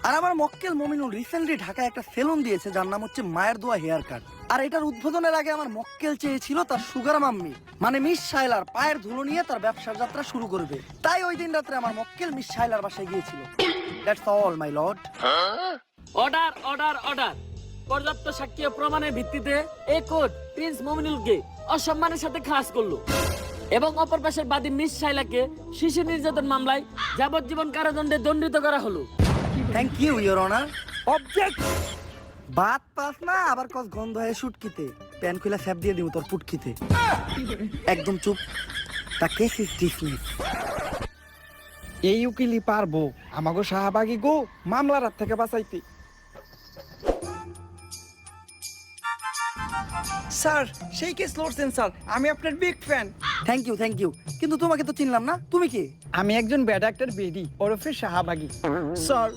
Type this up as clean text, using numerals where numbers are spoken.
আর আমার মক্কেল মমিনুল রিসেন্টলি ঢাকায় একটা সেলুন দিয়েছে যার নাম হচ্ছে মায়ের দোয়া হেয়ার কাট। আর এটার উদ্বোধনের আগে আমার মক্কেল চেয়েছিল তার সুগার মাম্মি মানে মিস শাইলার পায়ের ধুলো নিয়ে তার ব্যবসার যাত্রা শুরু করবে। তাই ওই দিন রাত্রে আমার মক্কেল মিস শাইলার বাসায় গিয়েছিল। That's all my lord. Order order order. পর্যাপ্ত সাক্ষী ও প্রমাণের ভিত্তিতে এই কোর্ট প্রিন্স মমিনুলকে অসম্মানের সাথে খালাস করলো এবং অপর পাশের বাদী মিস শাইলাকে শিশু নির্যাতন মামলায় যাবজ্জীবন কারাদণ্ডে দণ্ডিত করা হলো। Thank you your honour. Object. বাত পাস না আবার কস গন্ধ হয়ে শুটকিতে প্যান খুলে স্যাপ দিয়ে দিব তোর পুটকিতে। একদম চুপ। তা কেস ইজ ডিসমিস। এই উকিলই পারবো আমাগো শাহবাগী গো মামলার হাত থেকে বাঁচাইতে। স্যার সেই কেস লড়ছেন স্যার, আমি আপনার বিগ ফ্যান। থ্যাংক ইউ কিন্তু তোমাকে তো চিনলাম না, তুমি কি? আমি একজন ব্যাড অ্যাক্টর বেডি ওরফে শাহবাগী স্যার।